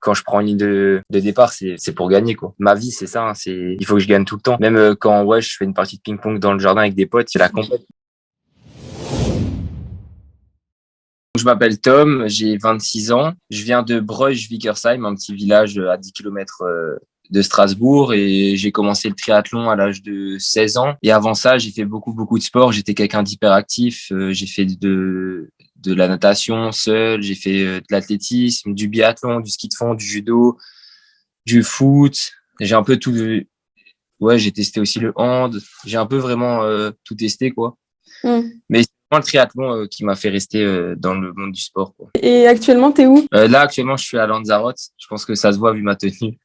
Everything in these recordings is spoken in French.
quand je prends une ligne de départ, c'est pour gagner, quoi. Ma vie, c'est ça, hein, il faut que je gagne tout le temps. Même quand, ouais, je fais une partie de ping-pong dans le jardin avec des potes, c'est la compète. Je m'appelle Tom, j'ai 26 ans. Je viens de Bruges-Wickersheim, un petit village à 10 kilomètres de Strasbourg, et j'ai commencé le triathlon à l'âge de 16 ans. Et avant ça, j'ai fait beaucoup de sport. J'étais quelqu'un d'hyperactif. J'ai fait de la natation seul, j'ai fait de l'athlétisme, du biathlon, du ski de fond, du judo, du foot. J'ai un peu tout. Ouais, j'ai testé aussi le hand. J'ai un peu vraiment tout testé, quoi. Mais c'est vraiment le triathlon qui m'a fait rester dans le monde du sport, quoi. Et actuellement, t'es où? Là, actuellement, je suis à Lanzarote. Je pense que ça se voit vu ma tenue.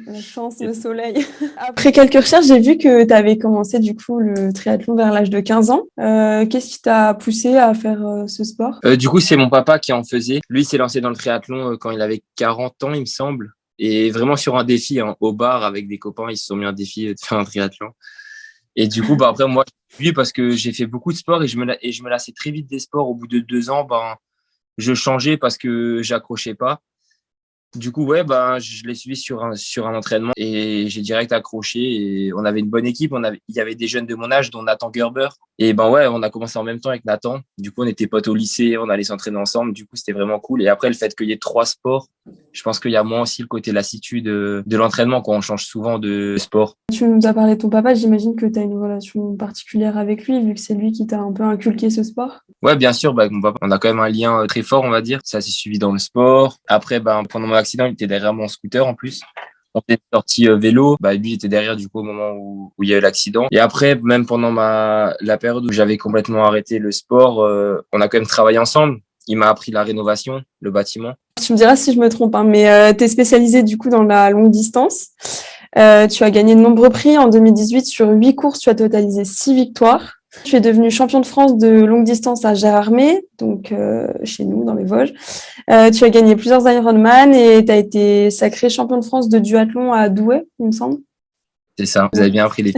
La chance, le soleil. Après quelques recherches, j'ai vu que tu avais commencé du coup le triathlon vers l'âge de 15 ans. Qu'est-ce qui t'a poussé à faire ce sport? Du coup, c'est mon papa qui en faisait. Lui, il s'est lancé dans le triathlon quand il avait 40 ans, il me semble. Et vraiment sur un défi, hein, au bar avec des copains, ils se sont mis un défi de faire un triathlon. Et du coup, bah, après, moi, lui, parce que j'ai fait beaucoup de sport et je me lassais très vite des sports. Au bout de 2 ans, ben, je changeais parce que j'accrochais pas. Du coup, ouais, ben, je l'ai suivi sur un entraînement et j'ai direct accroché. Et on avait une bonne équipe. Il y avait des jeunes de mon âge, dont Nathan Gerber. Et ben ouais, on a commencé en même temps avec Nathan. Du coup, on était potes au lycée, on allait s'entraîner ensemble. Du coup, c'était vraiment cool. Et après, le fait qu'il y ait 3 sports, je pense qu'il y a moins aussi le côté lassitude de l'entraînement quand on change souvent de sport. Tu nous as parlé de ton papa, j'imagine que tu as une relation particulière avec lui, vu que c'est lui qui t'a un peu inculqué ce sport. Ouais, bien sûr, bah, avec mon papa, on a quand même un lien très fort, on va dire. Ça s'est suivi dans le sport. Après, bah, pendant mon accident, il était derrière mon scooter en plus. On était sorti vélo. Bah, lui, il était derrière du coup au moment où il y a eu l'accident. Et après, même pendant la période où j'avais complètement arrêté le sport, on a quand même travaillé ensemble. Il m'a appris la rénovation, le bâtiment. Tu me diras si je me trompe, hein, mais tu es spécialisé du coup dans la longue distance. Tu as gagné de nombreux prix. En 2018, sur 8 courses, tu as totalisé 6 victoires. Tu es devenu champion de France de longue distance à Gérardmer, donc chez nous, dans les Vosges. Tu as gagné plusieurs Ironman et tu as été sacré champion de France de duathlon à Douai, il me semble. C'est ça, vous avez bien appris les...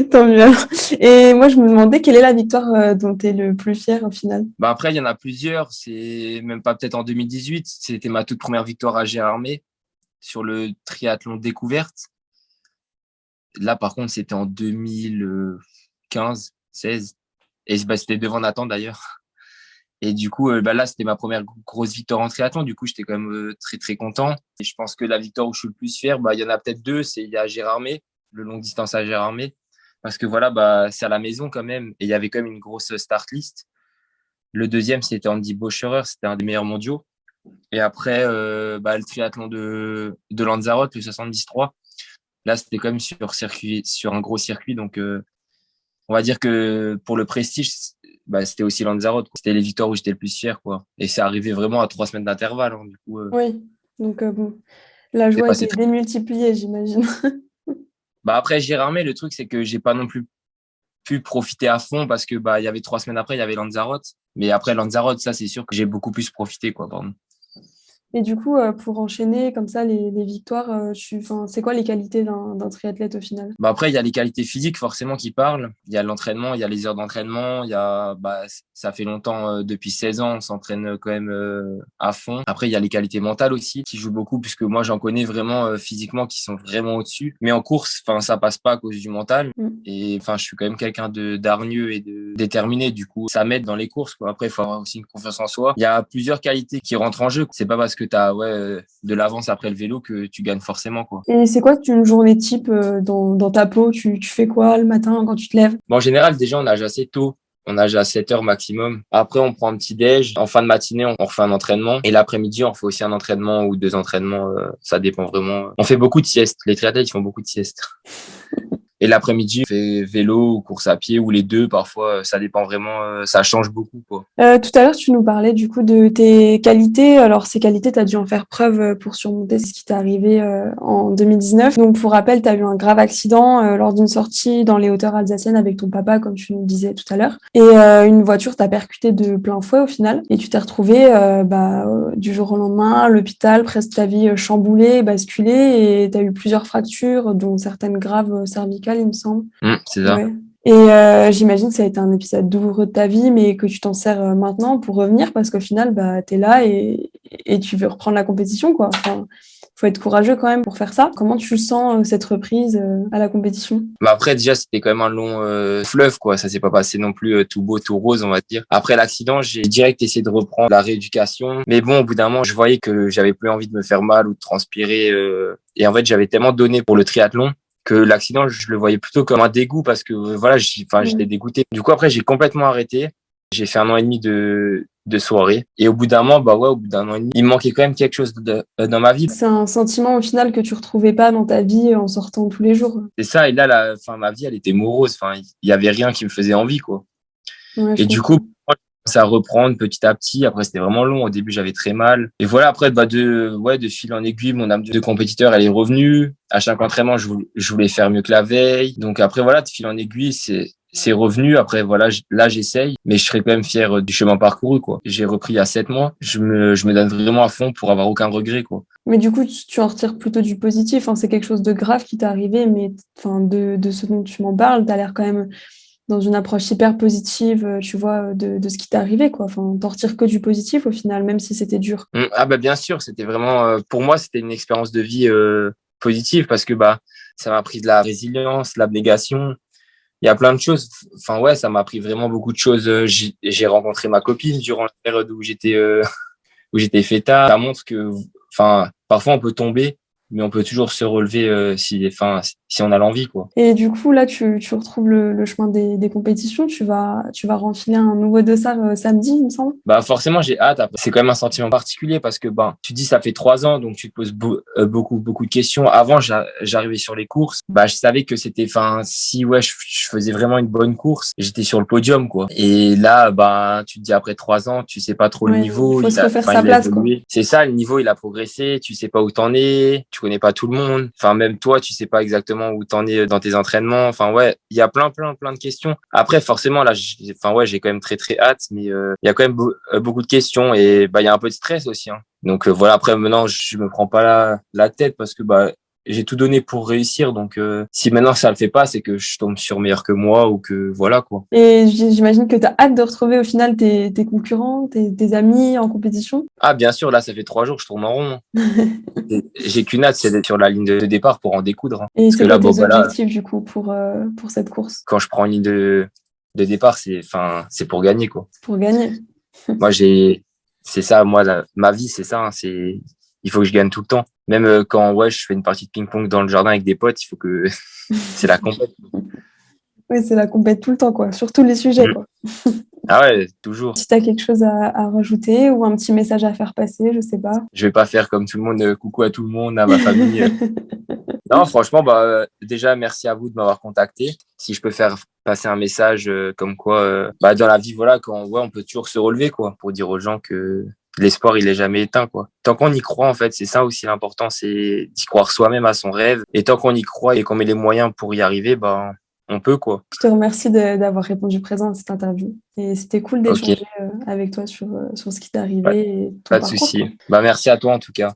Tant mieux. Et moi, je me demandais quelle est la victoire dont tu es le plus fier au final. Bah après, il y en a plusieurs. C'est même pas peut-être en 2018. C'était ma toute première victoire à Gérardmer sur le triathlon découverte. Là, par contre, c'était en 2015, 16. Et bah, c'était devant Nathan d'ailleurs. Et du coup, bah, là, c'était ma première grosse victoire en triathlon. Du coup, j'étais quand même très content. Et je pense que la victoire où je suis le plus fier, bah, il y en a peut-être 2. Il y a Gérardmer, le longue distance à Gérardmer. Parce que voilà, bah, c'est à la maison quand même. Et il y avait quand même une grosse start list. Le deuxième, c'était Andy Boscherer. C'était un des meilleurs mondiaux. Et après, bah, le triathlon de Lanzarote, le 73. Là, c'était quand même sur un gros circuit. Donc, on va dire que pour le prestige, bah, c'était aussi Lanzarote, quoi. C'était les victoires où j'étais le plus fier, quoi. Et c'est arrivé vraiment à 3 semaines d'intervalle, hein. Du coup, Oui, donc bon, la c'est joie passé était très... démultipliée, j'imagine. Bah, après, Gérardmer, le truc, c'est que j'ai pas non plus pu profiter à fond parce que, bah, il y avait 3 semaines après, il y avait Lanzarote. Mais après Lanzarote, ça, c'est sûr que j'ai beaucoup plus profité, quoi, pardon. Et du coup, pour enchaîner comme ça les victoires, c'est quoi les qualités d'un triathlète au final? Bah après, il y a les qualités physiques forcément qui parlent. Il y a l'entraînement, il y a les heures d'entraînement, il y a bah ça fait longtemps depuis 16 ans, on s'entraîne quand même à fond. Après, il y a les qualités mentales aussi qui jouent beaucoup puisque moi j'en connais vraiment physiquement qui sont vraiment au-dessus. Mais en course, enfin ça passe pas à cause du mental. Et enfin, je suis quand même quelqu'un de d'hargneux et de déterminé. Du coup, ça m'aide dans les courses, quoi. Après, il faut avoir aussi une confiance en soi. Il y a plusieurs qualités qui rentrent en jeu. C'est pas parce que tu as de l'avance après le vélo que tu gagnes forcément, quoi. Et c'est quoi une journée type dans ta peau? Tu fais quoi le matin quand tu te lèves? Bon, en général, déjà, on nage assez tôt. On nage à 7 heures maximum. Après, on prend un petit déj. En fin de matinée, on refait un entraînement. Et l'après-midi, on fait aussi un entraînement ou 2 entraînements. Ça dépend vraiment. On fait beaucoup de siestes. Les triathlètes, ils font beaucoup de siestes. Et l'après-midi, on fait vélo ou course à pied ou les deux. Parfois, ça dépend vraiment. Ça change beaucoup, quoi. Tout à l'heure, tu nous parlais du coup de tes qualités. Alors, ces qualités, tu as dû en faire preuve pour surmonter ce qui t'est arrivé en 2019. Donc, pour rappel, tu as eu un grave accident lors d'une sortie dans les hauteurs alsaciennes avec ton papa, comme tu nous disais tout à l'heure. Et une voiture t'a percuté de plein fouet au final. Et tu t'es retrouvé du jour au lendemain à l'hôpital, presque ta vie chamboulée, basculée. Et tu as eu plusieurs fractures, dont certaines graves cervicales, il me semble. C'est ça. Ouais. Et j'imagine que ça a été un épisode douloureux de ta vie, mais que tu t'en sers maintenant pour revenir parce qu'au final, bah, tu es là et tu veux reprendre la compétition, quoi. Enfin, faut être courageux quand même pour faire ça. Comment tu sens cette reprise à la compétition? Mais après, déjà, c'était quand même un long fleuve, quoi. Ça s'est pas passé non plus tout beau, tout rose, on va dire. Après l'accident, j'ai direct essayé de reprendre la rééducation. Mais bon, au bout d'un moment, je voyais que j'avais plus envie de me faire mal ou de transpirer. Et en fait, j'avais tellement donné pour le triathlon que l'accident, je le voyais plutôt comme un dégoût parce que voilà, j'étais dégoûté. Du coup, après, j'ai complètement arrêté. J'ai fait 1 an et demi de soirée. Et au bout d'un moment, bah ouais, au bout d'un an et demi, il me manquait quand même quelque chose dans ma vie. C'est un sentiment au final que tu retrouvais pas dans ta vie en sortant tous les jours. C'est ça. Et là, ma vie, elle était morose. Enfin, il y avait rien qui me faisait envie, quoi. Ouais, je Et du comprends. coup, moi, j'ai commencé à reprendre petit à petit. Après, c'était vraiment long. Au début, j'avais très mal. Et voilà, après, bah, de fil en aiguille, mon âme de compétiteur, elle est revenue. À chaque entraînement, je voulais faire mieux que la veille. Donc après, voilà, de fil en aiguille, c'est revenu. Après, voilà, là, j'essaye, mais je serais quand même fier du chemin parcouru, quoi. J'ai repris il y a 7 mois. Je me donne vraiment à fond pour avoir aucun regret, quoi. Mais du coup, tu en retires plutôt du positif, hein. C'est quelque chose de grave qui t'est arrivé, mais enfin, de ce dont tu m'en parles, tu as l'air quand même dans une approche hyper positive, tu vois, de ce qui t'est arrivé, quoi. Enfin, t'en retires que du positif au final, même si c'était dur. Ah bah bien sûr, c'était vraiment pour moi c'était une expérience de vie positive parce que bah ça m'a appris de la résilience, de l'abnégation. Il y a plein de choses. Enfin ouais, ça m'a appris vraiment beaucoup de choses. J'ai rencontré ma copine durant la période où j'étais fêtard. Ça montre que enfin parfois on peut tomber, mais on peut toujours se relever si on a l'envie, quoi. Et du coup, là, tu retrouves le chemin des compétitions. Tu vas renfiler un nouveau dossard samedi, il me semble. Bah forcément j'ai hâte. Après, c'est quand même un sentiment particulier parce que ben tu dis ça fait 3 ans donc tu te poses beaucoup de questions. Avant j'arrivais sur les courses, bah je savais que c'était enfin si ouais je faisais vraiment une bonne course, j'étais sur le podium, quoi. Et là bah tu te dis après 3 ans tu sais pas trop le Ouais, il niveau, faut se refaire sa il a place, quoi. évolué. C'est ça, le niveau il a progressé, tu sais pas où t'en es, tu connais pas tout le monde. Enfin même toi tu sais pas exactement où t'en es dans tes entraînements. Enfin ouais il y a plein de questions. Après forcément là enfin ouais j'ai quand même très hâte, mais il y a quand même beaucoup de questions et bah il y a un peu de stress aussi, hein. Donc voilà, après maintenant je me prends pas la tête parce que bah j'ai tout donné pour réussir, donc si maintenant ça le fait pas, c'est que je tombe sur meilleur que moi ou que voilà, quoi. Et j'imagine que tu as hâte de retrouver au final tes concurrents, tes amis en compétition. Ah bien sûr, là ça fait 3 jours je tourne en rond. J'ai qu'une hâte, c'est d'être sur la ligne de départ pour en découdre, hein. Et Parce que c'est là quoi bon tes bah là objectifs du coup pour cette course? quand je prends une ligne de départ, c'est pour gagner, quoi. Pour gagner. Moi c'est ça, moi ma vie c'est ça, hein, c'est il faut que je gagne tout le temps. Même quand ouais je fais une partie de ping-pong dans le jardin avec des potes, il faut que c'est la compète. Oui, c'est la compète tout le temps, quoi, sur tous les sujets, Mm. quoi. Ah ouais, toujours. Si tu as quelque chose à rajouter ou un petit message à faire passer, je sais pas. Je vais pas faire comme tout le monde, coucou à tout le monde, à ma famille. Non, franchement, bah, déjà, merci à vous de m'avoir contacté. Si je peux faire passer un message comme quoi, bah, dans la vie, voilà, quand ouais, on peut toujours se relever, quoi, pour dire aux gens que l'espoir, il est jamais éteint, quoi. Tant qu'on y croit, en fait, c'est ça aussi l'important, c'est d'y croire soi-même à son rêve. Et tant qu'on y croit et qu'on met les moyens pour y arriver, bah, on peut, quoi. Je te remercie d'avoir répondu présent à cette interview. Et c'était cool Ok, d'échanger avec toi sur ce qui t'est pas, arrivé et ton pas de parcours, quoi. souci. Bah, merci à toi, en tout cas.